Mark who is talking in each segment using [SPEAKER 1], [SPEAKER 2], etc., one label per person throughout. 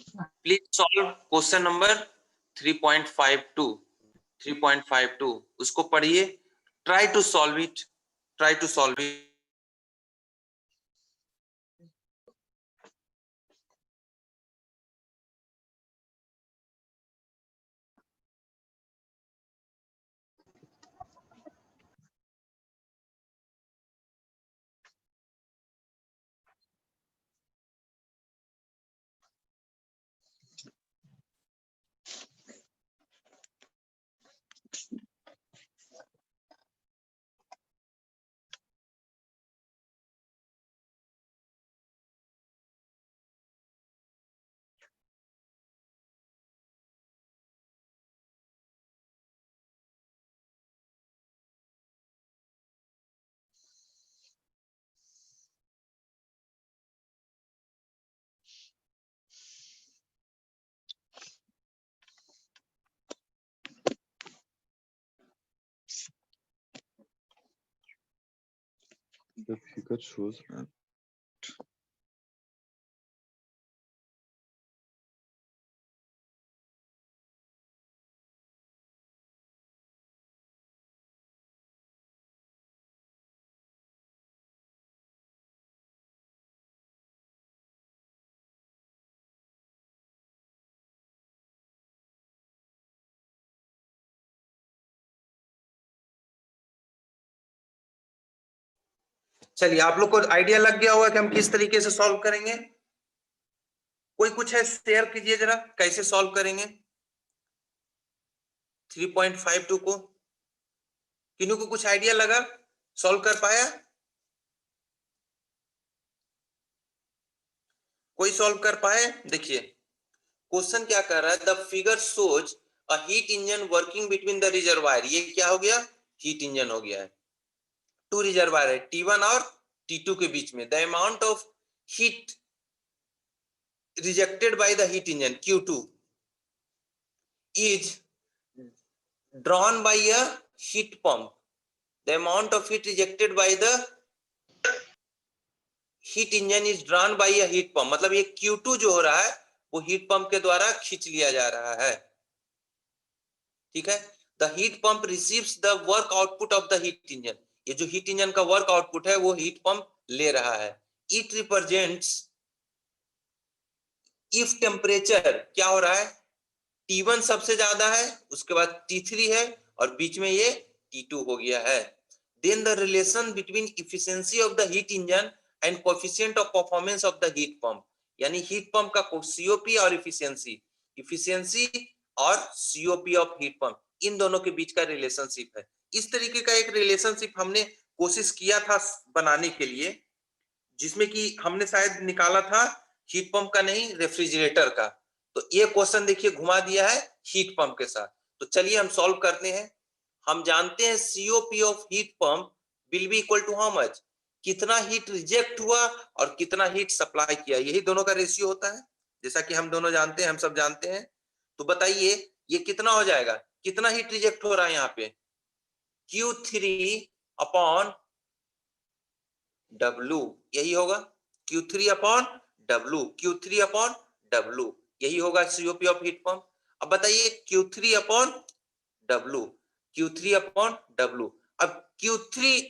[SPEAKER 1] Please solve question number 3.52 उसको पढ़िए, try to solve it, try to solve it.
[SPEAKER 2] The figure shows that
[SPEAKER 1] चलिए, आप लोग को आइडिया लग गया होगा कि हम किस तरीके से सॉल्व करेंगे। कोई कुछ है शेयर कीजिए जरा, कैसे सॉल्व करेंगे 3.52 को। किन्हीं को कुछ आइडिया लगा, सॉल्व कर पाया? कोई सॉल्व कर पाए? देखिए क्वेश्चन क्या कर रहा है, the figure shows a heat engine working between the reservoir. ये क्या हो गया, हीट इंजन हो गया है। टू रिजर्वायर है, T1 और T2 के बीच में। The amount of heat rejected by the heat engine Q2 is drawn by a heat pump. The amount of heat rejected by the heat engine is drawn by a heat pump. मतलब ये Q2 जो हो रहा है वो heat pump के द्वारा खींच लिया जा रहा है। ठीक है, the heat pump receives the work output of the heat engine. ये जो हीट इंजन का वर्क आउटपुट है वो हीट पंप ले रहा है। इट रिप्रेजेंट्स, इफ टेम्परेचर क्या हो रहा है, T1 सबसे ज्यादा है, उसके बाद T3 है और बीच में ये T2 हो गया है। Then the relation between efficiency of the heat engine and coefficient of performance of the heat pump, यानी हीट पंप का सीओपी और इफिशियंसी, इफिशियंसी और सीओपी ऑफ हीट पंप, इन दोनों के बीच का रिलेशनशिप है। इस तरीके का एक रिलेशनशिप हमने कोशिश किया था बनाने के लिए, जिसमें कि हमने शायद निकाला था हीट पंप का नहीं, रेफ्रिजरेटर का। तो ये क्वेश्चन देखिए घुमा दिया है हीट पंप के साथ। तो चलिए हम सॉल्व करते हैं। हम जानते हैं COP of heat pump will be equal to how much, कितना हीट रिजेक्ट हुआ और कितना हीट सप्लाई किया, यही दोनों का रेशियो होता है, जैसा कि हम दोनों जानते हैं, हम सब जानते हैं। तो बताइए ये कितना हो जाएगा, कितना हीट रिजेक्ट हो रहा है यहाँ पे, Q3 अपॉन W, यही होगा Q3 upon W, Q3 upon W, यही होगा सीओपी ऑफ हीट पंप। अब बताइए Q3 upon W, Q3 upon W। अब Q3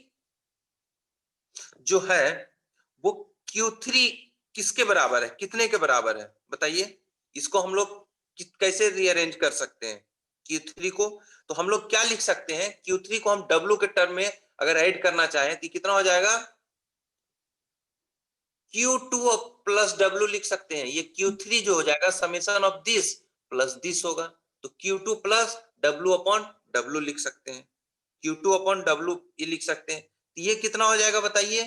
[SPEAKER 1] जो है वो Q3 किसके बराबर है, कितने के बराबर है बताइए। इसको हम लोग कैसे रीअरेंज कर सकते हैं Q3 को, तो हम लोग क्या लिख सकते हैं, Q3 को हम W के टर्म में अगर ऐड करना चाहें तो कितना हो जाएगा, Q2 प्लस W लिख सकते हैं। ये Q3 जो हो जाएगा summation of this plus this होगा, तो Q2 plus W upon W लिख सकते हैं, Q2 अपॉन W ये लिख सकते हैं। तो ये कितना हो जाएगा बताइए,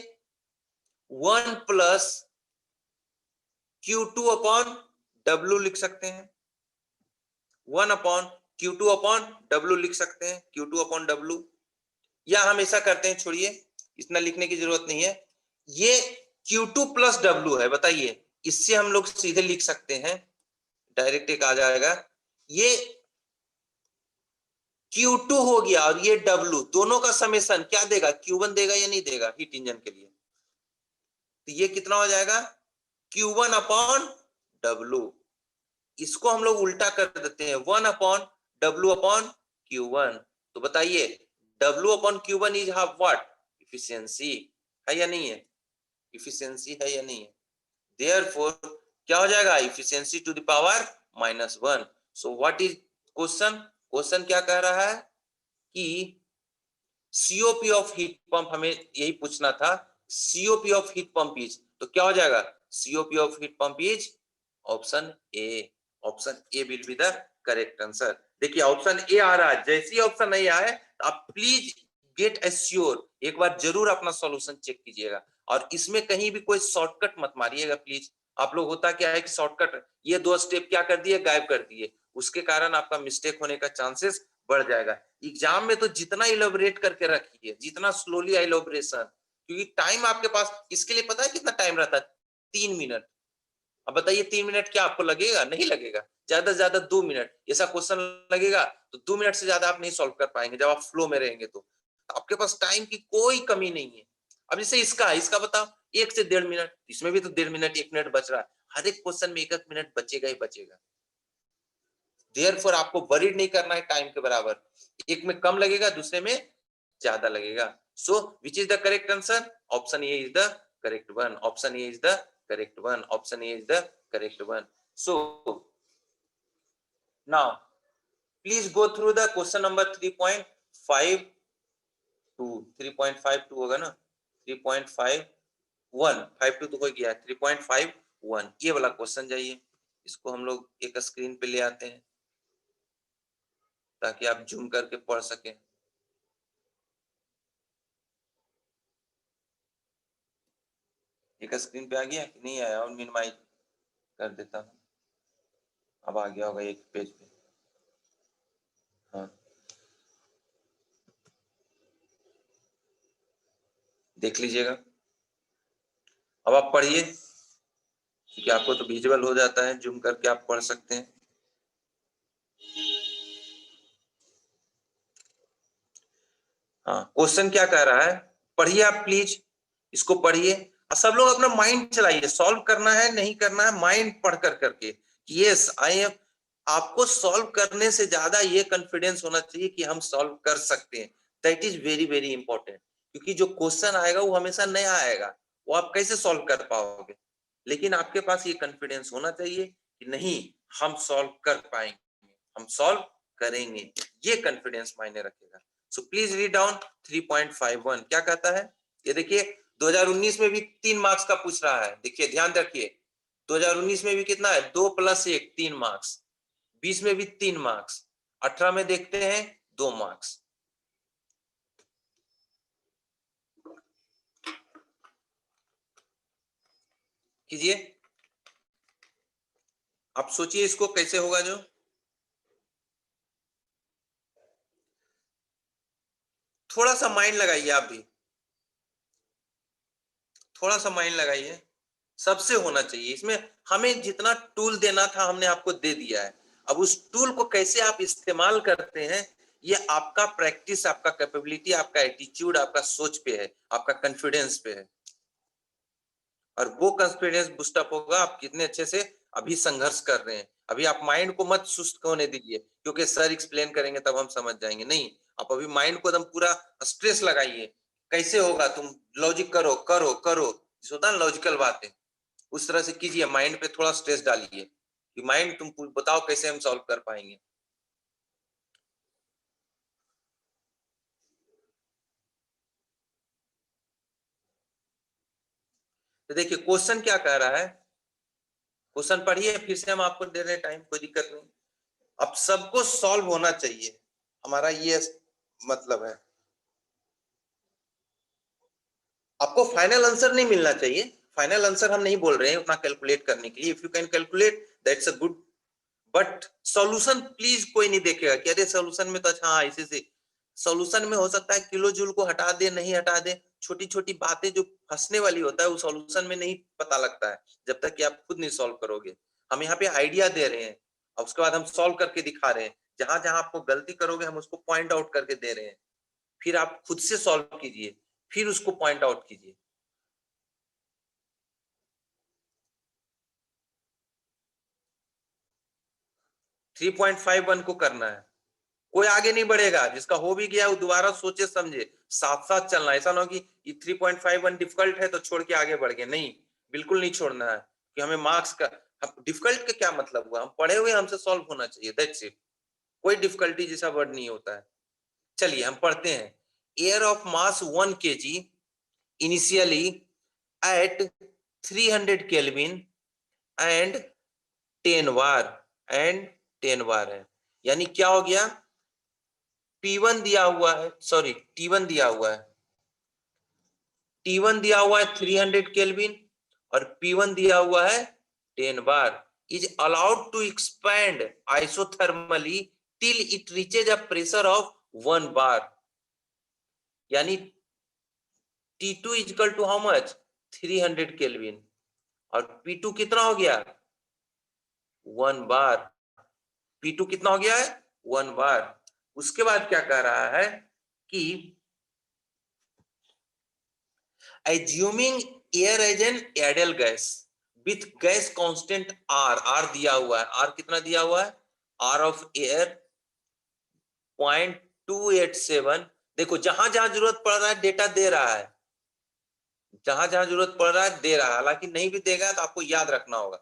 [SPEAKER 1] 1 प्लस Q2 अपॉन W लिख सकते हैं, 1 अपॉन Q2 अपॉन W लिख सकते हैं, Q2 अपॉन W। या हम ऐसा करते हैं, छोड़िए इतना लिखने की जरूरत नहीं है, ये Q2 प्लस W है, बताइए इससे हम लोग सीधे लिख सकते हैं, डायरेक्ट एक आ जाएगा, ये Q2 हो गया और ये W, दोनों का समेशन क्या देगा, Q1 देगा या नहीं देगा हीट इंजन के लिए। तो ये कितना हो जाएगा, Q1 अपॉन W, इसको हम लोग उल्टा कर देते हैं, 1/W/Q1। तो बताइए W/Q1 is half what, efficiency है या नहीं है, इफिशियंसी है या नहीं है। देयरफॉर क्या हो जाएगा, efficiency to the power -1। So what is question, question क्या कह रहा है कि सीओपी ऑफ हीट पंप, हमें यही पूछना था, COP of heat pump is, तो क्या हो जाएगा, COP of heat pump is option A, option A will be the correct answer. देखिए ऑप्शन ए आ रहा है, जैसे ही ऑप्शन ए आए आप प्लीज गेट एश्योर, एक बार जरूर अपना सॉल्यूशन चेक कीजिएगा, और इसमें कहीं भी कोई शॉर्टकट मत मारिएगा प्लीज। आप लोग होता क्या है कि शॉर्टकट, ये 2 स्टेप क्या कर दिए, गायब कर दिए, उसके कारण आपका मिस्टेक होने का चांसेस बढ़ जाएगा। एग्जाम में तो जितना इलेबोरेट करके रखिए, जितना स्लोली इलेबोरेशन, क्योंकि टाइम आपके पास, इसके लिए पता है कितना टाइम रहता है, 3 मिनट। अब बताइए 3 मिनट क्या आपको लगेगा, नहीं लगेगा, ज्यादा से ज्यादा 2 मिनट, ऐसा क्वेश्चन लगेगा तो 2 मिनट से ज्यादा आप नहीं सॉल्व कर पाएंगे जब आप फ्लो में रहेंगे, तो आपके पास टाइम की कोई कमी नहीं है। अब जैसे इसका बताओ 1 से 1.5 मिनट, इसमें भी तो 1.5 मिनट 1 मिनट बच रहा है, हर एक क्वेश्चन में 1 मिनट बचेगा ही बचेगा। देयरफॉर आपको वरीड नहीं करना है टाइम के बराबर, एक में कम लगेगा दूसरे में ज्यादा लगेगा। So which is the correct answer, option A is the correct one, option A is the correct one, option A is the correct one. So now please go through the question number 3.52, 3.52 होगा ना, 3.51, 52 तो हो गया, 3.51 ये वाला question जाइए, इसको हम लोग एक स्क्रीन पे ले आते हैं ताकि आप जूम करके पढ़ सकें। एक स्क्रीन पे आ गया कि नहीं आया, और मिनिमाइज कर देता हूँ, अब आ गया होगा एक पेज पे। हाँ देख लीजिएगा, अब आप पढ़िए, क्योंकि आपको तो विजुअल हो जाता है, जूम करके आप पढ़ सकते हैं। हाँ क्वेश्चन क्या कह रहा है, पढ़िए आप प्लीज, इसको पढ़िए और सब लोग अपना माइंड चलाइए, सॉल्व करना है नहीं करना है, माइंड पढ़ कर करके, यस आई एम, आपको सॉल्व करने से ज्यादा ये कॉन्फिडेंस होना चाहिए कि हम सॉल्व कर सकते हैं, that is very very important, क्योंकि जो क्वेश्चन आएगा वो हमेशा नया आएगा, वो आप कैसे सॉल्व कर पाओगे, लेकिन आपके पास ये कॉन्फिडेंस होना चाहिए कि नहीं हम सॉल्व कर पाएंगे, हम सॉल्व करेंगे, ये कॉन्फिडेंस मायने रखेगा। सो प्लीज रीड डाउन 3.51 क्या कहता है, ये देखिए 2019 में भी 3 मार्क्स का पूछ रहा है, देखिए ध्यान रखिए 2019 में भी कितना है, 2 + 1 3 मार्क्स, 20 में भी 3 मार्क्स, 18 में देखते हैं 2 मार्क्स। कीजिए, आप सोचिए इसको कैसे होगा, जो थोड़ा सा माइंड लगाइए, आप भी थोड़ा सा माइंड लगाइए, सबसे होना चाहिए इसमें, हमें जितना टूल देना था हमने आपको दे दिया है, अब उस टूल को कैसे आप इस्तेमाल करते हैं ये आपका प्रैक्टिस, आपका कैपेबिलिटी, आपका एटीट्यूड, आपका सोच पे है, आपका कॉन्फिडेंस पे है, और वो कॉन्फिडेंस बूस्टअप होगा आप कितने अच्छे से अभी संघर्ष कर रहे हैं। अभी आप माइंड को मत सुस्त होने दीजिए क्योंकि सर एक्सप्लेन करेंगे तब हम समझ जाएंगे, नहीं, आप अभी माइंड को एकदम पूरा स्ट्रेस लगाइए, कैसे होगा, तुम लॉजिक करो करो करो, होता है लॉजिकल बातें, उस तरह से कीजिए, माइंड पे थोड़ा स्ट्रेस डालिए कि माइंड तुम बताओ कैसे हम सॉल्व कर पाएंगे। तो देखिए क्वेश्चन क्या कह रहा है, क्वेश्चन पढ़िए फिर से, हम आपको दे रहे हैं टाइम, कोई दिक्कत नहीं, अब सबको सॉल्व होना चाहिए, हमारा ये मतलब है, आपको फाइनल आंसर नहीं मिलना चाहिए, फाइनल आंसर हम नहीं बोल रहे हैं उतना कैलकुलेट करने के लिए, if you can calculate that's a good, but solution please कोई नहीं देखेगा कि अरे सॉल्यूशन में तो अच्छा, हाँ इसी से सॉल्यूशन में हो सकता है किलो जूल को हटा दे नहीं हटा दे, छोटी छोटी बातें जो फंसने वाली होता है वो सॉल्यूशन में नहीं पता लगता है जब तक कि आप खुद नहीं सॉल्व करोगे, हम यहाँ पे आइडिया दे रहे हैं और उसके बाद हम सॉल्व करके दिखा रहे हैं, जहां जहां आपको गलती करोगे हम उसको पॉइंट आउट करके दे रहे हैं, फिर आप खुद से सॉल्व कीजिए, फिर उसको पॉइंट आउट कीजिए। 3.51 को करना है, कोई आगे नहीं बढ़ेगा, जिसका हो भी गया वो दोबारा सोचे समझे, साथ साथ चलना। ऐसा ना हो कि ये 3.51 डिफिकल्ट है तो छोड़ के आगे बढ़ गए, नहीं, बिल्कुल नहीं छोड़ना है कि हमें मार्क्स का, डिफिकल्ट का क्या मतलब हुआ, हम पढ़े हुए हमसे सॉल्व होना चाहिए, दैट्स इट, कोई डिफिकल्टी जैसा वर्ड नहीं होता है। चलिए हम पढ़ते हैं। Air of mass 1 kg initially at 300 kelvin and 10 बार है, यानी क्या हो गया, P1 दिया हुआ है, सॉरी T1 दिया हुआ है, T1 दिया हुआ है 300 केल्विन और P1 दिया हुआ है 10 बार, is allowed to expand isothermally till it reaches a pressure of 1 bar, यानी T2 is equal to how much, 300 kelvin और P2 कितना हो गया, 1 बार, P2 कितना हो गया है, 1 बार। उसके बाद क्या कह रहा है कि assuming air as an ideal gas with gas constant R दिया हुआ है, R कितना दिया हुआ है, R of air 0.287, देखो जहां जहां जरूरत पड़ रहा है डेटा दे रहा है, जहां जहां जरूरत पड़ रहा है दे रहा है, हालांकि नहीं भी देगा तो आपको याद रखना होगा।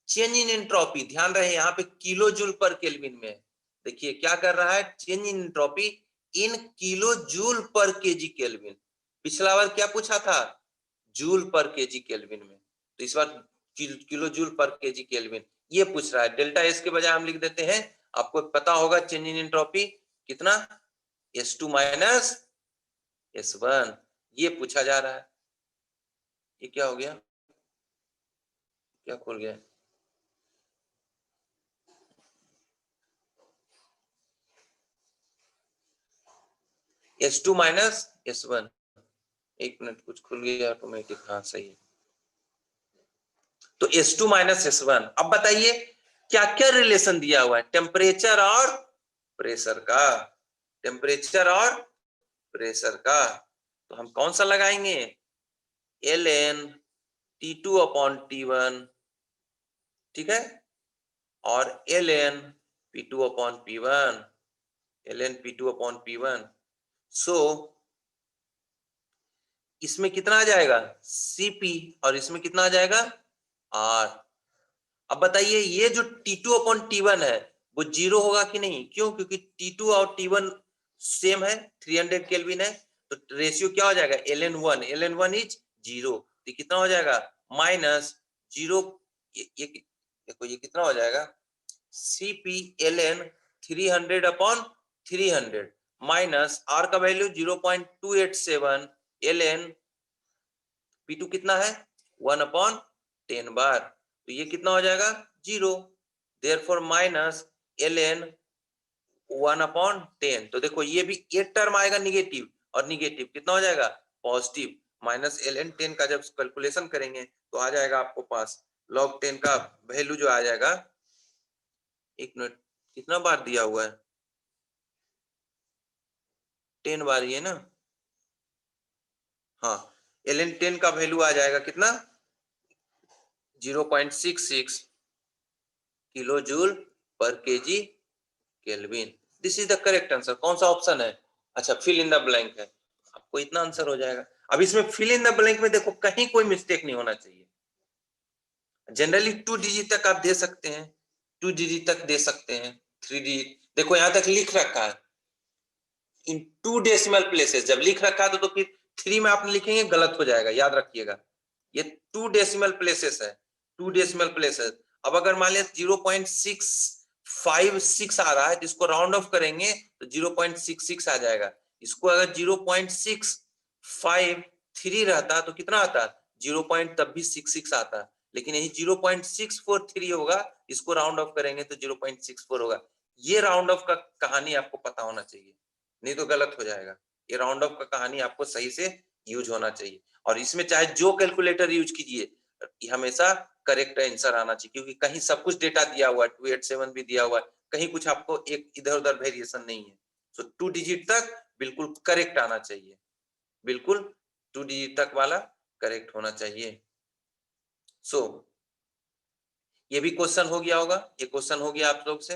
[SPEAKER 1] चेंज इन एंट्रोपी, ध्यान रहे यहाँ पे किलो जूल पर केल्विन में, देखिए क्या कर रहा है, change in entropy in kilo joule per KG kelvin, पिछला बार क्या पूछा था, जूल पर केजी केल्विन में, तो इस बार kilo joule per KG kelvin ये पूछ रहा है। डेल्टा एस के बजाय हम लिख देते हैं, आपको पता होगा चेंज इन एंट्रोपी कितना, S2 माइनस S1, ये पूछा जा रहा है। ये क्या हो गया, क्या खुल गया, S2 माइनस S1, एक मिनट कुछ खुल गया ऑटोमेटिक, हाँ सही है, तो S2 माइनस S1। अब बताइए क्या क्या रिलेशन दिया हुआ है, टेम्परेचर और प्रेशर का, टेम्परेचर और प्रेशर का, तो हम कौन सा लगाएंगे, ln T2 अपॉन T1, ठीक है, और ln P2 upon P1, ln P2 upon P1, सो इसमें कितना आ जाएगा Cp और इसमें कितना आ जाएगा R। अब बताइए ये जो T2 अपॉन T1 है वो जीरो होगा कि नहीं, क्यों, क्योंकि T2 और T1 सेम है, 300 केल्विन है, तो रेशियो क्या हो जाएगा, ln1 इज जीरो, तो कितना हो जाएगा माइनस जीरो, ये देखो ये कितना हो जाएगा, Cp ln 300 upon 300 minus R का वैल्यू 0.287 ln P2 कितना है 1 अपॉन 10 बार, तो ये कितना हो जाएगा zero, therefore minus ln 1 upon 10, तो देखो ये भी एक टर्म आएगा निगेटिव और निगेटिव कितना हो जाएगा पॉजिटिव, माइनस ln 10 का जब कैलकुलेशन करेंगे तो आ जाएगा आपको पास log 10 का वैल्यू जो आ जाएगा, एक मिनट कितना बार दिया हुआ है, 10 बार ये ना, हाँ ln 10 का वैल्यू आ जाएगा कितना 0.66 kilo joule per KG kelvin, this is the correct answer. कौन सा ऑप्शन है, अच्छा फिल इन द ब्लैंक है, आपको इतना आंसर हो जाएगा। अब इसमें फिल इन द ब्लैंक में देखो कहीं कोई मिस्टेक नहीं होना चाहिए, जनरली 2 डिजिट तक आप दे सकते हैं, 2 डिजिट तक दे सकते हैं, 3 डिजिट, देखो यहां तक लिख रखा है इन 2 डेसिमल प्लेसेस, जब लिख रखा है तो फिर 3 में आप लिखेंगे गलत हो जाएगा, याद रखिएगा, ये 2 डेसिमल प्लेसेस है, 2 डेसिमल प्लेसेस। अब अगर मान लिया 0.656 आ रहा है तो इसको राउंड ऑफ करेंगे तो 0.66 आ जाएगा, इसको अगर 0.653 रहता तो कितना आता 0. तब भी 66 आता, लेकिन यही 0.643 होगा, इसको राउंड ऑफ करेंगे तो 0.64 होगा। ये राउंड ऑफ का कहानी आपको पता होना चाहिए, नहीं तो गलत हो जाएगा, ये राउंड ऑफ का कहानी आपको सही से यूज होना चाहिए, और इसमें चाहे जो कैलकुलेटर यूज कीजिए हमेशा करेक्ट आंसर आना चाहिए, क्योंकि कहीं सब कुछ डेटा दिया हुआ है, 287 भी दिया हुआ है, कहीं कुछ आपको एक इधर उधर वेरिएशन नहीं है, सो 2 डिजिट तक बिल्कुल करेक्ट आना चाहिए, बिल्कुल 2 डिजिट तक वाला करेक्ट होना चाहिए। सो ये भी क्वेश्चन हो गया होगा, ये क्वेश्चन हो गया आप लोग से,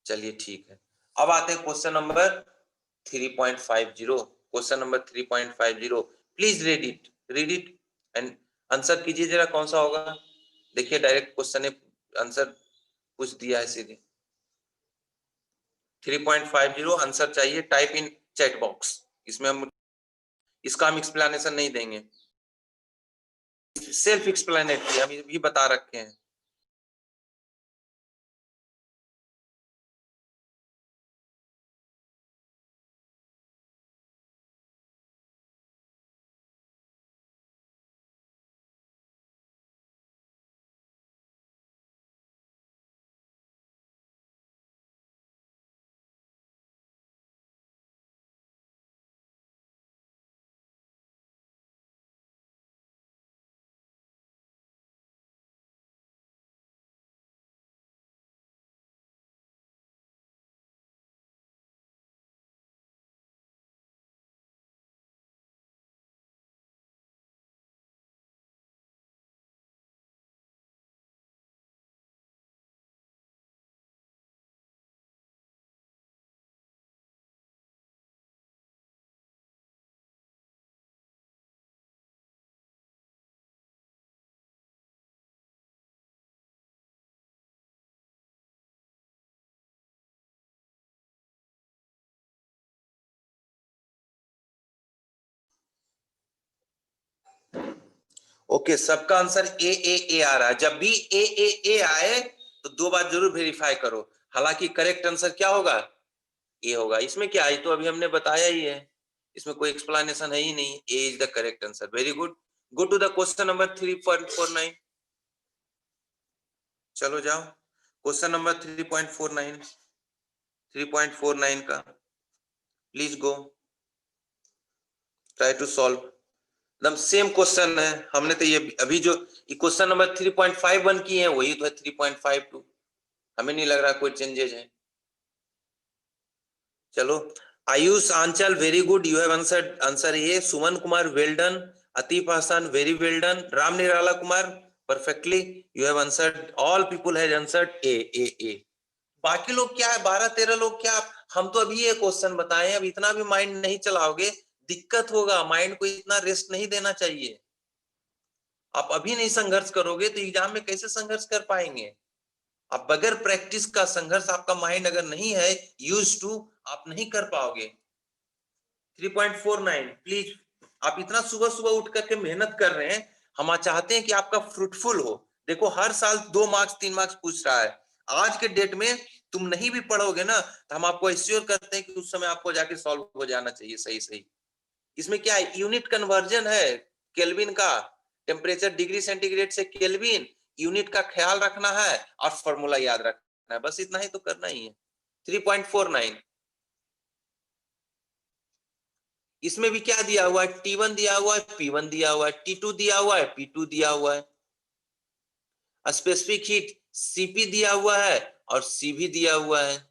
[SPEAKER 1] चलिए ठीक है, अब आते हैं question number 3.50। Question number 3.50, please read it and answer कीजिए जरा, कौन सा होगा। देखिए डायरेक्ट क्वेश्चन ने आंसर पूछ दिया है सीधे। 3.50 आंसर चाहिए, टाइप इन चैट बॉक्स। इसमें हम इसका हम एक्सप्लेनेशन नहीं देंगे, सेल्फ एक्सप्लेनेटरी हम भी बता रखे हैं। ओके, सबका आंसर ए आ रहा है। जब भी ए आए तो दो बार जरूर वेरीफाई करो। हालांकि करेक्ट आंसर क्या होगा, ए होगा। इसमें क्या है, तो अभी हमने बताया ही है, इसमें कोई एक्सप्लेनेशन है ही नहीं। A is the correct answer. Very good, go to the question number 3.49। चलो जाओ, क्वेश्चन नंबर 3.49 का please go, try to solve. एकदम सेम क्वेश्चन है, हमने तो ये अभी जो क्वेश्चन नंबर 3.51 की है वही तो है 3.52। हमें नहीं लग रहा कोई चेंजेस है। चलो, Ayush Anchal very good, you have answered answer A. Suman Kumar well done, Atif Hasan very well done, Ram Nirala Kumar perfectly, you have answered, all people has answered A. बाकी लोग क्या है, 12-13 लोग क्या, हम तो अभी ये क्वेश्चन बताए, अब इतना भी माइंड नहीं चलाओगे दिक्कत होगा। माइंड को इतना रेस्ट नहीं देना चाहिए। आप अभी नहीं संघर्ष करोगे तो एग्जाम में कैसे संघर्ष कर पाएंगे। आप बगैर प्रैक्टिस का संघर्ष, आपका माइंड अगर नहीं है यूज टू, आप नहीं कर पाओगे। 3.49 प्लीज, आप इतना सुबह सुबह उठ करके मेहनत कर रहे हैं, हम चाहते हैं कि आपका फ्रूटफुल हो। देखो हर साल 2 मार्क्स 3 मार्क्स पूछ रहा है, आज के डेट में तुम नहीं भी पढ़ोगे ना तो हम आपको एश्योर करते हैं कि उस समय आपको जाके सॉल्व हो जाना चाहिए सही सही। इसमें क्या है, यूनिट कन्वर्जन है केल्विन का, टेम्परेचर डिग्री सेंटीग्रेड से केल्विन, यूनिट का ख्याल रखना है और फॉर्मूला याद रखना है, बस इतना ही तो करना ही है। 3.49 इसमें भी क्या दिया हुआ है, T1 दिया हुआ है, P1 दिया हुआ है, T2 दिया हुआ है, P2 दिया हुआ है, स्पेसिफिक हीट Cp दिया हुआ है और Cv दिया हुआ है।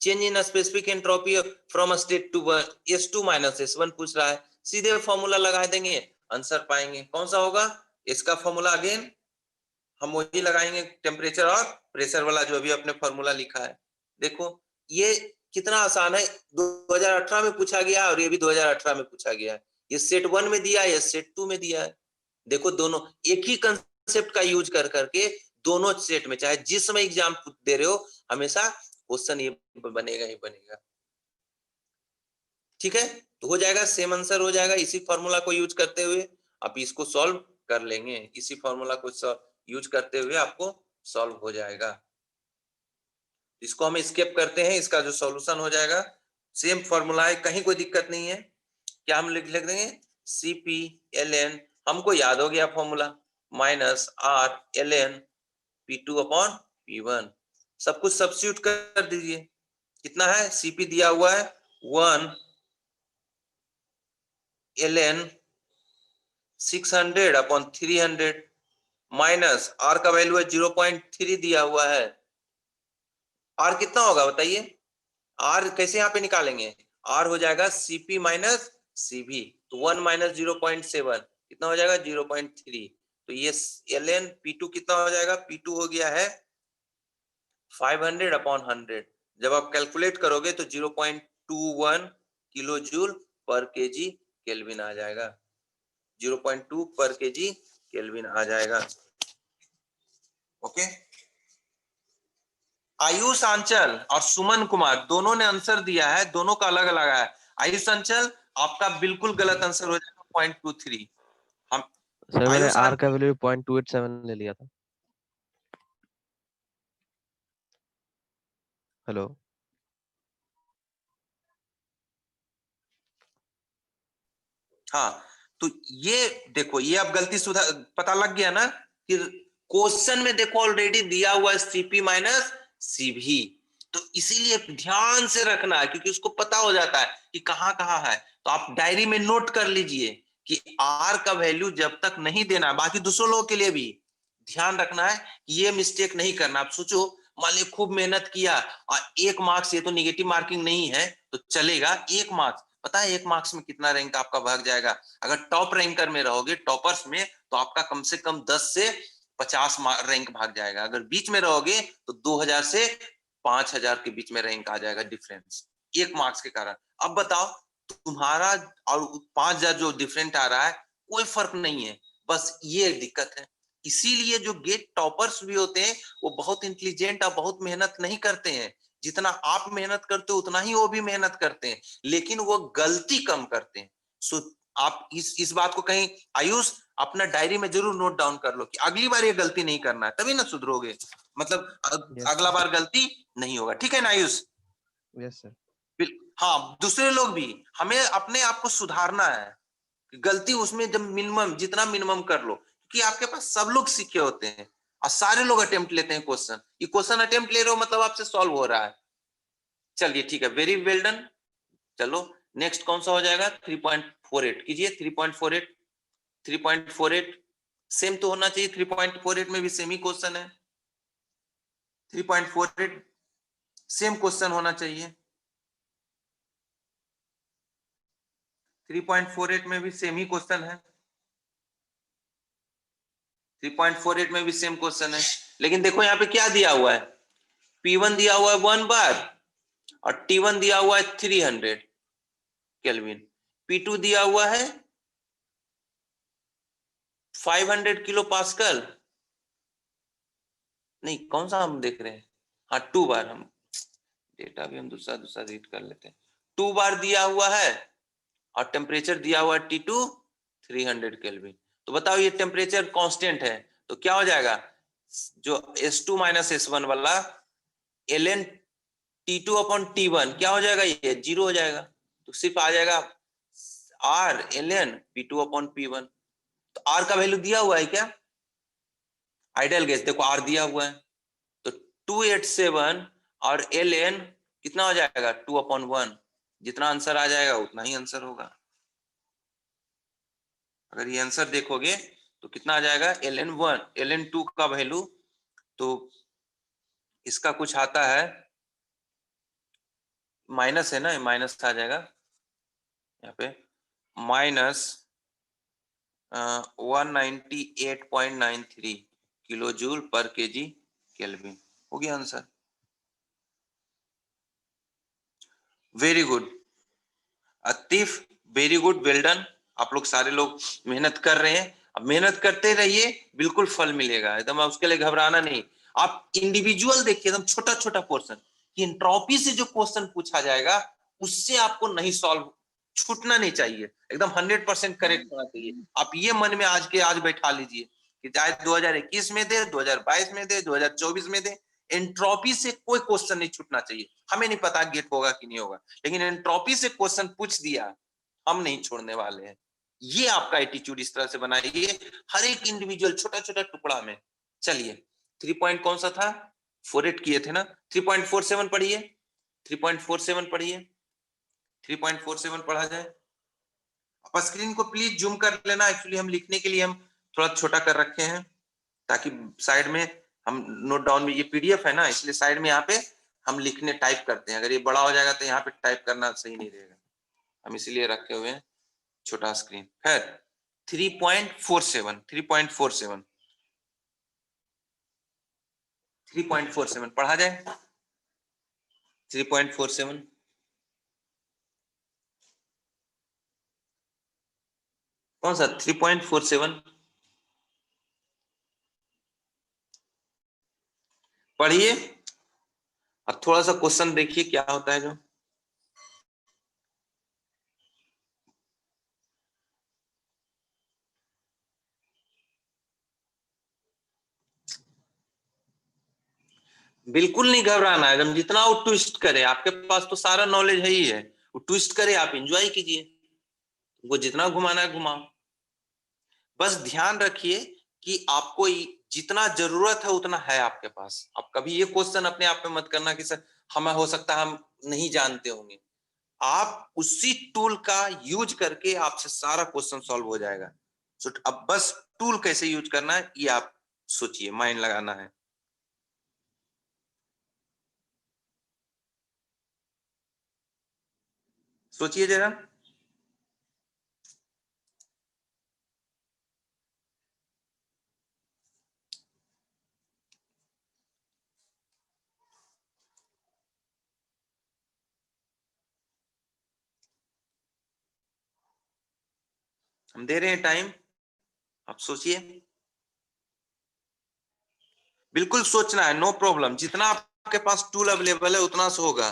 [SPEAKER 1] Change in specific entropy from state to S2 minus S1 पूछ रहा है, सीधे फॉर्मूला लगा देंगे, आंसर पाएंगे। कौन सा होगा इसका फॉर्मूला, अगेन हम वही लगाएंगे, टेम्परेचर और प्रेशर वाला जो अभी अपने फॉर्मूला लिखा है। देखो ये कितना आसान है, 2018 में पूछा गया और ये भी 2018 में पूछा गया है। ये सेट 1 में दिया है, ये सेट 2 में दिया है। देखो दोनों एक ही कंसेप्ट का यूज कर करके दोनों सेट में चाहे जिस समय एग्जाम दे रहे हो हमेशा क्वेश्चन ये बनेगा ही बनेगा। ठीक है, तो हो जाएगा, सेम आंसर हो जाएगा। इसी फॉर्मूला को यूज करते हुए आप इसको सॉल्व कर लेंगे, इसी फॉर्मूला को यूज करते हुए आपको सॉल्व हो जाएगा। इसको हम स्केप करते हैं, इसका जो सॉल्यूशन हो जाएगा सेम फॉर्मूला है, कहीं कोई दिक्कत नहीं है। क्या हम लिख देंगे, CpLn, हमको याद हो गया formula, minus Rln P2 upon P1। सब कुछ सब्स्टिट्यूट कर दीजिए। कितना है, Cp दिया हुआ है 1 ln 600 अपॉन 300 माइनस R का वैल्यू है 0.3 दिया हुआ है। R कितना होगा बताइए, R कैसे यहाँ पे निकालेंगे, R हो जाएगा Cp माइनस Cv, तो 1 माइनस 0.7 कितना हो जाएगा 0.3। तो ये ln P2 कितना हो जाएगा, P2 हो गया है 500 अपॉन 100, जब आप कैलकुलेट करोगे तो 0.21 kilo joule per KG kelvin आ जाएगा, 0.2 पर केजी केल्विन आ जाएगा। ओके, आयुष आंचल और सुमन कुमार दोनों ने आंसर दिया है, दोनों का अलग अलग है। आयुष आंचल आपका बिल्कुल गलत आंसर हो जाएगा 0.23। हम
[SPEAKER 2] सर मैंने
[SPEAKER 1] आयुष
[SPEAKER 2] आर का
[SPEAKER 1] आंचल
[SPEAKER 2] वैल्यू 0.287 ले लिया था। हेलो,
[SPEAKER 1] हाँ, तो ये देखो, ये अब गलती सुधार पता लग गया ना कि क्वेश्चन में देखो ऑलरेडी दिया हुआ है सीपी माइनस सीवी, तो इसीलिए ध्यान से रखना है क्योंकि उसको पता हो जाता है कि कहाँ कहाँ है। तो आप डायरी में नोट कर लीजिए कि आर का वैल्यू जब तक नहीं देना, बाकी दूसरों लोगों के लिए भी ध्यान रखना है कि ये मिस्टेक नहीं करना। आप सोचो, मान ली खूब मेहनत किया और 1 मार्क्स, ये तो निगेटिव मार्किंग नहीं है तो चलेगा, 1 मार्क्स, पता है 1 मार्क्स में कितना रैंक आपका भाग जाएगा? अगर टॉप रैंकर में रहोगे, टॉपर्स में, तो आपका कम से कम 10 से 50 रैंक भाग जाएगा। अगर बीच में रहोगे तो 2000 से 5000 के बीच में रैंक आ जाएगा डिफरेंस, 1 मार्क्स के कारण। अब बताओ, तुम्हारा और 5000 जो डिफरेंट आ रहा है, कोई फर्क नहीं है, बस ये दिक्कत है। इसीलिए जो गेट टॉपर्स भी होते हैं वो बहुत इंटेलिजेंट और बहुत मेहनत नहीं करते हैं। जितना आप मेहनत करते हो उतना ही वो भी मेहनत करते हैं, लेकिन वो गलती कम करते हैं। सो आप इस बात को कहीं, आयुष, अपना डायरी में जरूर नोट डाउन कर लो कि अगली बार ये गलती नहीं करना है, तभी ना सुधरोगे। मतलब
[SPEAKER 2] यस
[SPEAKER 1] अगला बार गलती नहीं होगा, ठीक है ना आयुष?
[SPEAKER 2] Yes sir.
[SPEAKER 1] हाँ, दूसरे लोग भी, हमें अपने आप को सुधारना है। गलती उसमें जब मिनिमम, जितना मिनिमम कर लो, क्योंकि आपके पास सब लोग सीखे होते हैं और सारे लोग अटेम्प्ट लेते हैं क्वेश्चन। ये क्वेश्चन अटेम्प्ट ले रहे हो मतलब आपसे सॉल्व हो रहा है। चलिए ठीक है, वेरी वेल डन। चलो नेक्स्ट कौन सा हो जाएगा? 3.48 कीजिए। 3.48, 3.48 सेम तो होना चाहिए, 3.48 में भी सेम ही क्वेश्चन है। 3.48 सेम क्वेश्चन होना चाहिए, 3.48 में भी सेम ही क्वेश्चन है, 3.48 में भी सेम क्वेश्चन है। लेकिन देखो यहाँ पे क्या दिया हुआ है, P1 दिया हुआ है 1 बार और T1 दिया हुआ है 300 केल्विन, P2 दिया हुआ है 500 किलो पास्कल। नहीं, कौन सा हम देख रहे हैं? हाँ, 2 बार, हम डेटा भी हम दूसरा दूसरा रीड कर लेते हैं। 2 बार दिया हुआ है और टेम्परेचर दिया हुआ है T2 300 केल्विन। तो बताओ ये टेम्परेचर कांस्टेंट है तो क्या हो जाएगा? जो S2 माइनस S1 वाला ln T2 अपॉन T1 क्या हो जाएगा? ये 0 हो जाएगा। तो सिर्फ आ जाएगा R ln P2 upon P1। तो R का वैल्यू दिया हुआ है क्या? आइडियल गैस देखो, R दिया हुआ है तो 287 और ln कितना हो जाएगा? 2 अपॉन 1। जितना आंसर आ जाएगा उतना ही आंसर होगा। अगर ये आंसर देखोगे तो कितना आ जाएगा? ln 1, ln 2 का वैल्यू, तो इसका कुछ आता है, माइनस है ना, माइनस आ जाएगा यहाँ पे, minus 198.93 kilo joule per KG kelvin हो गया answer. Very good Atif, very good, well done. आप लोग सारे लोग मेहनत कर रहे हैं, अब मेहनत करते रहिए, बिल्कुल फल मिलेगा एकदम, उसके लिए घबराना नहीं। आप इंडिविजुअल देखिए, एकदम छोटा छोटा पोर्शन, एंट्रोपी से जो क्वेश्चन पूछा जाएगा उससे आपको नहीं सॉल्व, छूटना नहीं चाहिए, एकदम 100% करेक्ट होना चाहिए। आप ये मन में आज बैठा लीजिए कि चाहे 2021 में दे, 2022 में दे, 2024 में दे, एंट्रोपी से कोई क्वेश्चन नहीं छूटना चाहिए। हमें नहीं पता गेट होगा कि नहीं होगा, लेकिन एंट्रोपी से क्वेश्चन पूछ दिया, हम नहीं छोड़ने वाले हैं। ये आपका एटीट्यूड इस तरह से बनाइए, हर एक इंडिविजुअल छोटा छोटा टुकड़ा में। चलिए 3 पॉइंट कौन सा था? 48 किए थे ना, 3.47 पढ़िए, 3.47 पढ़िए, 3.47 पढ़ा जाए। आप स्क्रीन को प्लीज जूम कर लेना, एक्चुअली हम लिखने के लिए हम थोड़ा छोटा कर रखे हैं ताकि साइड में हम नोट डाउन में, ये पीडीएफ है ना इसलिए साइड में यहाँ पे हम लिखने टाइप करते हैं, अगर ये बड़ा हो जाएगा तो यहाँ पे टाइप करना सही नहीं रहेगा, हम इसीलिए रखे हुए हैं छोटा स्क्रीन। खैर 3.47, 3.47, 3.47 पढ़ा जाए, 3.47 कौन सा 3.47 पढ़िए और थोड़ा सा क्वेश्चन देखिए क्या होता है जो बिल्कुल नहीं घबराना है। एकदम जितना वो ट्विस्ट करे, आपके पास तो सारा नॉलेज है ही है, वो ट्विस्ट करे, आप एंजॉय कीजिए, वो जितना घुमाना है घुमाओ। बस ध्यान रखिए कि आपको जितना जरूरत है उतना है आपके पास। आप कभी ये क्वेश्चन अपने आप में मत करना कि सर हमें हो सकता है हम नहीं जानते होंगे। आप उसी टूल का यूज करके आपसे सारा क्वेश्चन सॉल्व हो जाएगा। अब बस टूल कैसे यूज करना है ये आप सोचिए, माइंड लगाना है। सोचिए जरा। हम दे रहे हैं टाइम, आप सोचिए। बिल्कुल सोचना है, नो प्रॉब्लम। जितना आपके पास टूल अवेलेबल है उतना से होगा।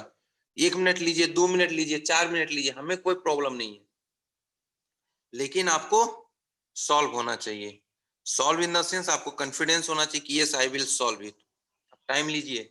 [SPEAKER 1] 1 मिनट लीजिए, 2 मिनट लीजिए, 4 मिनट लीजिए, हमें कोई प्रॉब्लम नहीं है, लेकिन आपको सॉल्व होना चाहिए। सॉल्व इन द सेंस आपको कॉन्फिडेंस होना चाहिए कि yes I will solve it. Time लीजिए।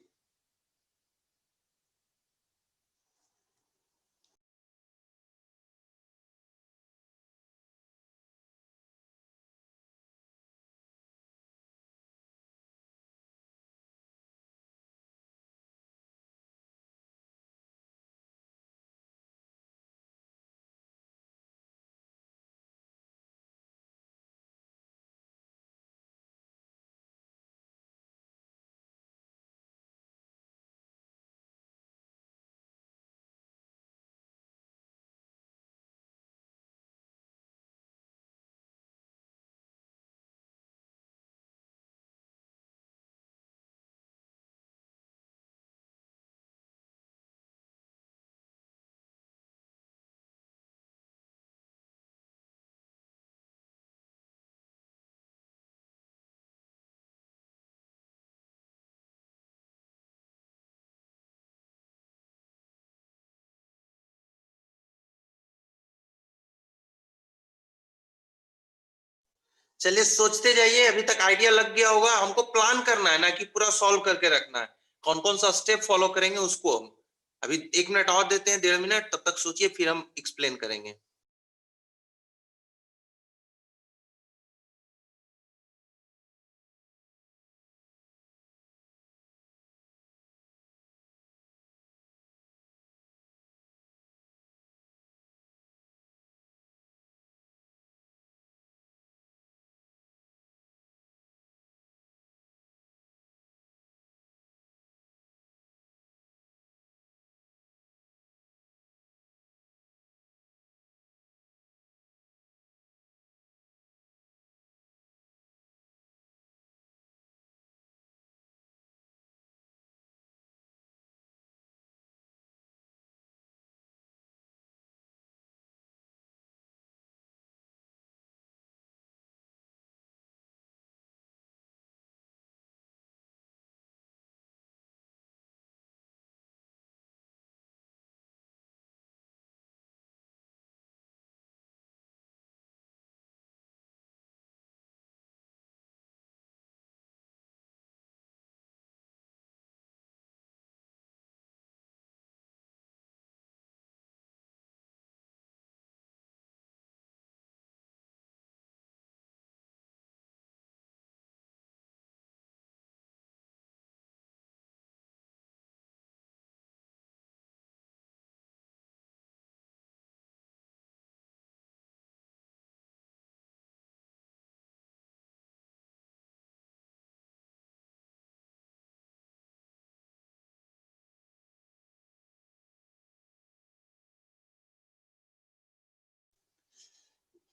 [SPEAKER 1] चलिए सोचते जाइए, अभी तक आइडिया लग गया होगा। हमको प्लान करना है ना कि पूरा सॉल्व करके रखना है। कौन कौन सा स्टेप फॉलो करेंगे उसको हम अभी 1 मिनट और देते हैं, 1.5 मिनट, तब तक सोचिए, फिर हम एक्सप्लेन करेंगे।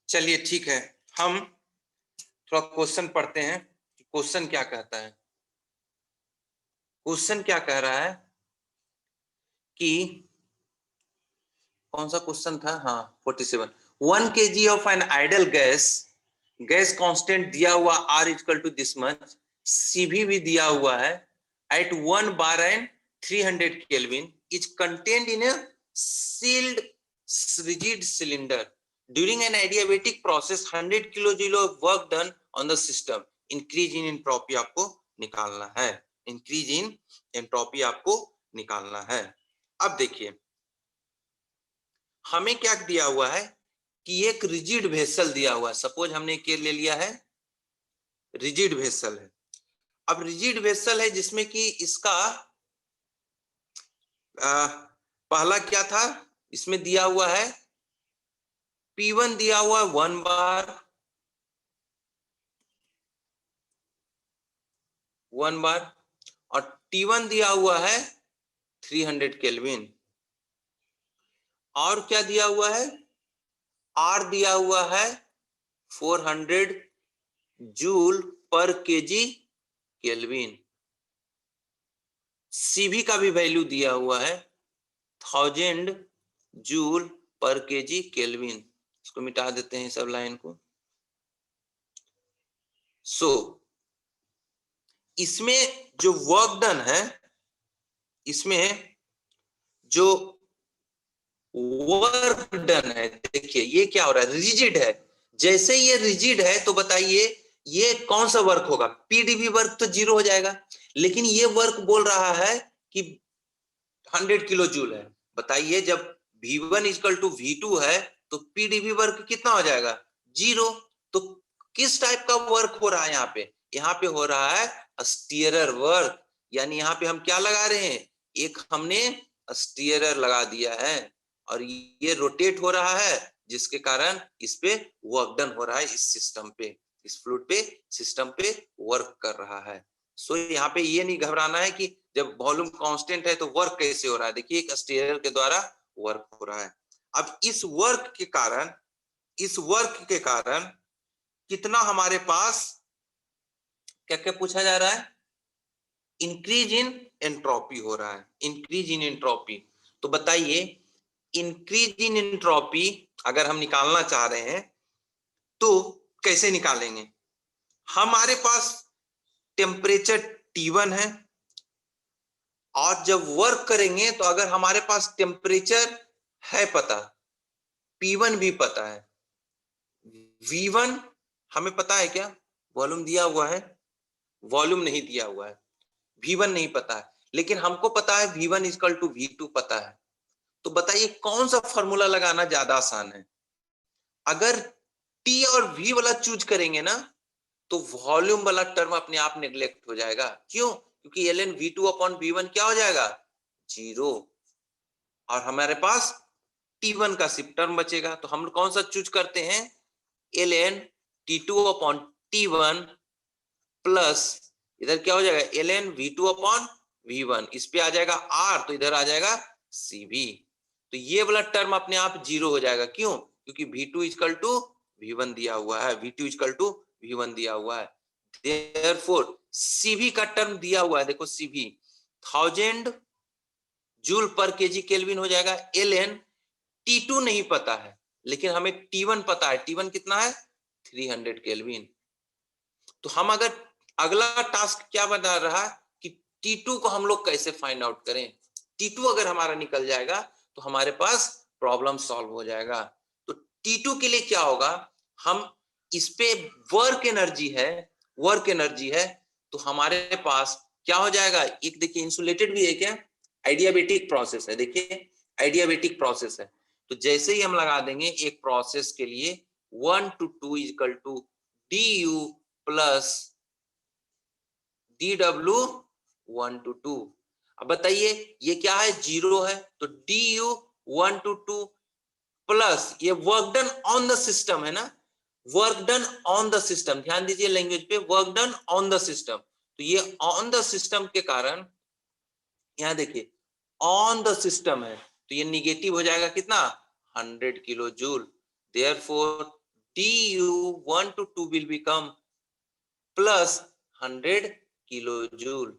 [SPEAKER 1] चलिए ठीक है, हम थोड़ा क्वेश्चन पढ़ते हैं। क्वेश्चन क्या कहता है? क्वेश्चन क्या कह रहा है कि कौन सा क्वेश्चन था, हाँ 47, 1 kg of an ideal gas constant दिया हुआ R equal to this much, CV भी दिया हुआ है, at 1 bar and 300 Kelvin is contained in a sealed rigid cylinder. During an adiabatic process 100 kilojoule of work done on the system. Increase in entropy आपको निकालना है, increase in entropy आपको निकालना है। अब देखिए हमें क्या दिया हुआ है कि एक रिजिड वेसल दिया हुआ है, सपोज हमने के ले लिया है रिजिड वेसल है। अब रिजिड वेसल है जिसमें कि इसका पहला क्या था, इसमें दिया हुआ है P1 दिया हुआ है 1 बार, 1 बार, और T1 दिया हुआ है 300 केल्विन, और क्या दिया हुआ है, R दिया हुआ है 400 joule per KG kelvin, CV का भी वैल्यू दिया हुआ है 1000 जूल पर केजी केल्विन। इसको मिटा देते हैं सब लाइन को। सो इसमें जो वर्क डन है, इसमें जो वर्क डन है, देखिए ये क्या हो रहा है, रिजिड है। जैसे ये रिजिड है तो बताइए ये कौन सा वर्क होगा, पीडीवी वर्क तो 0 हो जाएगा, लेकिन ये वर्क बोल रहा है कि 100 किलो जूल है। बताइए जब V1 इक्वल टू V2 है तो पीडीवी वर्क कितना हो जाएगा, 0। तो किस टाइप का वर्क हो रहा है यहाँ पे, यहाँ पे हो रहा है स्टीयरर वर्क, यानी यहाँ पे हम क्या लगा रहे हैं, एक हमने स्टीयरर लगा दिया है और ये रोटेट हो रहा है, जिसके कारण इस पे वर्क डन हो रहा है, इस सिस्टम पे, इस फ्लूइड पे, सिस्टम पे वर्क कर रहा है। सो यहाँ पे ये नहीं घबराना है कि जब वॉल्यूम कांस्टेंट है तो वर्क कैसे हो रहा है, देखिए एक स्टीयरर के द्वारा वर्क हो रहा है। अब इस वर्क के कारण कितना हमारे पास क्या क्या पूछा जा रहा है, इंक्रीज इन एंट्रोपी हो रहा है, इंक्रीज इन एंट्रोपी। तो बताइए इंक्रीज इन एंट्रोपी अगर हम निकालना चाह रहे हैं तो कैसे निकालेंगे, हमारे पास टेम्परेचर T1 है और जब वर्क करेंगे तो अगर हमारे पास टेम्परेचर है पता, P1 भी पता है, V1 हमें पता है क्या, वॉल्यूम दिया हुआ है, वॉल्यूम नहीं दिया हुआ है, V1 नहीं पता है, लेकिन हमको पता है V1 इक्वल टू V2 पता है। तो बताइए कौन सा फॉर्मूला लगाना ज्यादा आसान है, अगर T और V वाला चूज करेंगे ना तो वॉल्यूम वाला टर्म अपने आप नेग्लेक्ट हो जाएगा। क्यों, क्योंकि ln V2 अपॉन V1 क्या हो जाएगा, 0, और हमारे पास T1 का सिर्फ टर्म बचेगा। तो हम कौन सा चूज करते हैं, ln T2 upon T1 plus इधर क्या हो जाएगा ln V2 अपॉन V1, इस पे आ जाएगा R तो इधर आ जाएगा CV। तो ये वाला टर्म अपने आप 0 हो जाएगा, क्यों, क्योंकि V2 इक्वल टू V1 दिया हुआ है, V2 इक्वल टू V1 दिया हुआ है। Therefore CV का टर्म दिया हुआ है, देखो CV 1000 joule per KG kelvin हो जाएगा, ln T2 नहीं पता है लेकिन हमें T1 पता है, T1 कितना है 300 केल्विन। तो हम अगर अगला टास्क क्या बता रहा है कि T2 को हम लोग कैसे फाइंड आउट करें, T2 अगर हमारा निकल जाएगा तो हमारे पास प्रॉब्लम सॉल्व हो जाएगा। तो T2 के लिए क्या होगा, हम इस पे वर्क एनर्जी है तो हमारे पास क्या हो जाएगा, एक देखिए इंसुलेटेड भी है क्या, आइडियाबेटिक प्रोसेस है, देखिए आइडियाबेटिक प्रोसेस है। तो जैसे ही हम लगा देंगे एक प्रोसेस के लिए 1 to 2 equal to du plus dw 1 to 2। अब बताइए ये क्या है, 0 है, तो du 1 to 2 प्लस ये work done on the system है ना, work done on the system, ध्यान दीजिए लैंग्वेज पे, work done on the system. तो ये ऑन द सिस्टम के कारण यहां देखिए ऑन द सिस्टम है तो ये निगेटिव हो जाएगा कितना, 100 kilo joule. Therefore du 1 to 2 will become plus 100 kilo joule,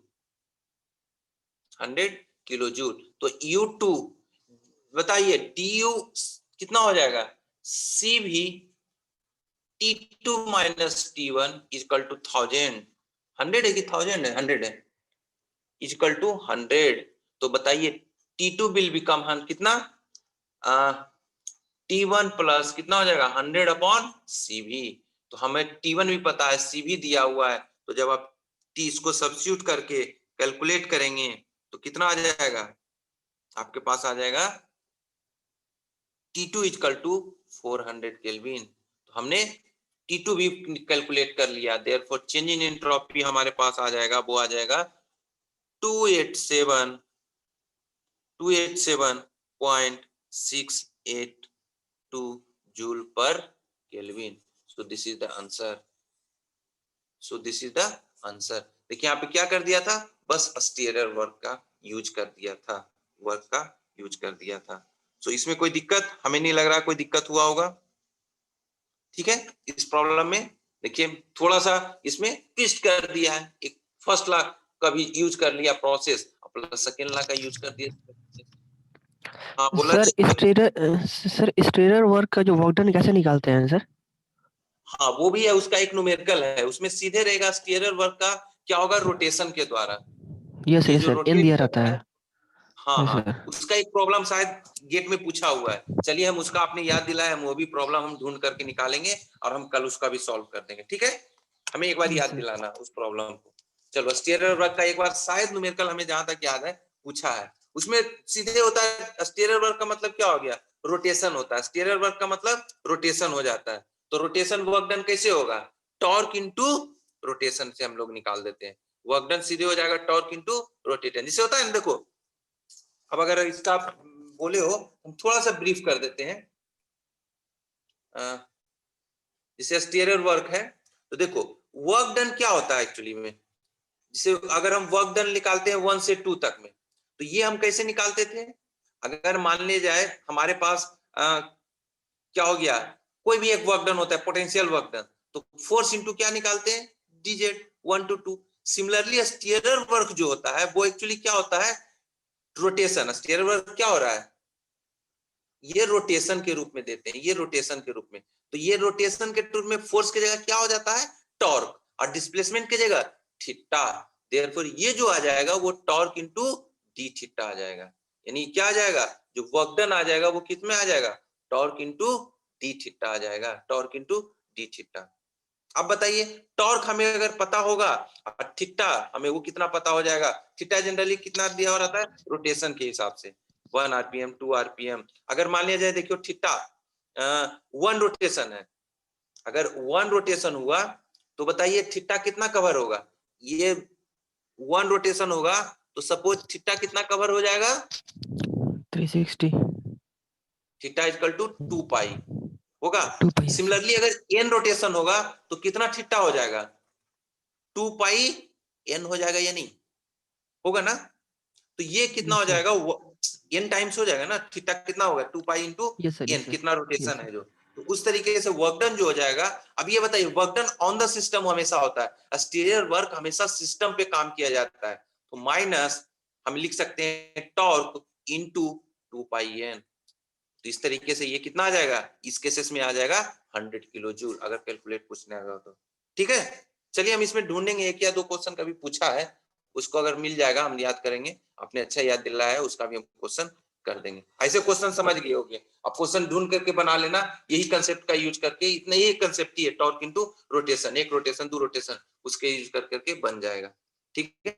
[SPEAKER 1] 100 kilo joule. तो U2 बताइए du कितना हो जाएगा, CV T2 minus T1 equal to 1000, 100 है कि 1000 है, 100 है, इक्वल टू 100। तो बताइए T2 विल बिकम कितना, T1 प्लस कितना हो जाएगा 100 अपॉन CV। तो हमें T1 भी पता है, CV दिया हुआ है, तो जब आप T इसको सब्स्टिट्यूट करके कैलकुलेट करेंगे तो कितना आ जाएगा, आपके पास आ जाएगा T2 इक्वल टू 400 केल्विन। तो हमने T2 भी कैलकुलेट कर लिया, देयरफॉर चेंज इन एंट्रोपी हमारे पास आ जाएगा, वो आ जाएगा 287.682 जूल पर kelvin. So this is the answer, so this is the answer. देखिए यहाँ पे क्या कर दिया था, बस स्टीयरर वर्क का यूज कर दिया था, वर्क का यूज कर दिया था। सो इसमें कोई दिक्कत हमें नहीं लग रहा कोई दिक्कत हुआ होगा, ठीक है। इस प्रॉब्लम में देखिए थोड़ा सा इसमें ट्विस्ट कर दिया है, एक फर्स्ट लॉ का भी यूज कर लिया प्रोसेस, प्लस सेकंड लॉ का यूज कर दिया। हाँ बोला
[SPEAKER 2] सर स्टेरर वर्क का जो वर्क डन कैसे निकालते हैं सर?
[SPEAKER 1] हाँ वो भी है, उसका एक न्यूमेरिकल है, उसमें सीधे रहेगा स्टीयरर वर्क का क्या होगा, रोटेशन के द्वारा,
[SPEAKER 2] यस
[SPEAKER 1] ये
[SPEAKER 2] यस
[SPEAKER 1] जो
[SPEAKER 2] सर, इन
[SPEAKER 1] रोटेट
[SPEAKER 2] दिया
[SPEAKER 1] कर
[SPEAKER 2] रहता
[SPEAKER 1] रहा
[SPEAKER 2] है।
[SPEAKER 1] है। हाँ
[SPEAKER 2] यस
[SPEAKER 1] हाँ,
[SPEAKER 2] सर।
[SPEAKER 1] उसका एक प्रॉब्लम शायद गेट में पूछा हुआ है, चलिए हम उसका आपने याद दिलाया, हम वो भी प्रॉब्लम हम ढूंढ करके निकालेंगे और हम कल उसका भी सॉल्व कर देंगे, ठीक है। हमें एक बार
[SPEAKER 2] यस
[SPEAKER 1] याद
[SPEAKER 2] सर।
[SPEAKER 1] दिलाना उस प्रॉब्लम को। चलो स्टीयरर वर्क का एक बार शायद न्यूमेरिकल हमें जहां तक याद है पूछा है, उसमें सीधे होता है स्टीयरर वर्क का मतलब क्या हो गया, रोटेशन होता है, स्टीयरर वर्क का मतलब रोटेशन हो जाता है। तो रोटेशन वर्क डन कैसे होगा, टॉर्क इनटू रोटेशन से हम लोग निकाल देते हैं, वर्क डन सीधे हो जाएगा टॉर्क इनटू रोटेशन, जिससे होता है ना। देखो अब अगर इसका आप बोले हो, हम थोड़ा सा ब्रीफ कर देते हैं। जैसे स्टीयरर वर्क है, तो देखो वर्क डन क्या होता है एक्चुअली में, जिसे अगर हम वर्क डन निकालते हैं 1 से 2 तक में, तो ये हम कैसे निकालते थे, अगर मान ले जाए हमारे पास क्या हो गया, कोई भी एक वर्क डन होता है पोटेंशियल वर्क डन, तो फोर्स इंटू क्या निकालते हैं, dz 1 to 2। Similarly stirrer work जो होता है वो एक्चुअली क्या होता है, रोटेशन। स्टीयरर वर्क क्या हो रहा है, ये रोटेशन के रूप में देते हैं, ये रोटेशन के रूप में, तो ये रोटेशन के रूप में फोर्स की जगह क्या हो जाता है, टॉर्क, और डिस्प्लेसमेंट की जगह थीटा। देयरफॉर ये जो आ जाएगा वो टॉर्क इनटू डी थीटा आ जाएगा, यानी क्या आ जाएगा, जो वर्क डन आ जाएगा वो किस में आ जाएगा, टॉर्क इनटू डी थीटा आ जाएगा, टॉर्क इनटू डी थीटा। अब बताइए टॉर्क हमें अगर पता होगा और थीटा हमें वो कितना पता हो जाएगा, थीटा जनरली कितना दिया हो रहता है रोटेशन के हिसाब से, 1 आरपीएम 2 आरपीएम। अगर मान लिया जाए देखियो थीटा 1 रोटेशन है, अगर 1 रोटेशन हुआ तो बताइए थीटा कितना कवर होगा, ये 1 रोटेशन होगा तो सपोज थीटा कितना कवर हो जाएगा,
[SPEAKER 2] 360
[SPEAKER 1] थीटा इक्वल टू 2 पाई होगा।
[SPEAKER 2] 2 पाई।
[SPEAKER 1] सिमिलरली अगर n रोटेशन होगा तो कितना थीटा हो जाएगा, 2 पाई n हो जाएगा, या नहीं होगा ना। तो ये कितना हो जाएगा, n टाइम्स हो जाएगा ना, थीटा कितना होगा 2 पाई इंटू n, कितना रोटेशन है जो, तो उस तरीके से वर्क डन जो हो जाएगा। अब ये बताइए work done on the system हमेशा होता है, स्टीयरर वर्क हमेशा सिस्टम पे काम किया जाता है, तो माइनस हम लिख सकते हैं टॉर्क इनटू 2 पाई n। तो इस तरीके से ये कितना आ जाएगा, इस केसेस में आ जाएगा 100 किलो जूल, अगर कैलकुलेट पूछने आएगा तो, ठीक है। चलिए हम इसमें ढूंढेंगे, एक या दो क्वेश्चन कभी पूछा है, उसको अगर मिल जाएगा हम याद करेंगे, आपने अच्छा याद दिलाया है, उसका भी हम क्वेश्चन कर देंगे। ऐसे क्वेश्चन समझ गए होंगे आप, क्वेश्चन ढूंढ करके बना लेना, यही कंसेप्ट का यूज करके, इतना ही कंसेप्ट ही है, टॉर्क इनटू रोटेशन, एक रोटेशन 2 रोटेशन, उसके यूज करके बन जाएगा, ठीक है।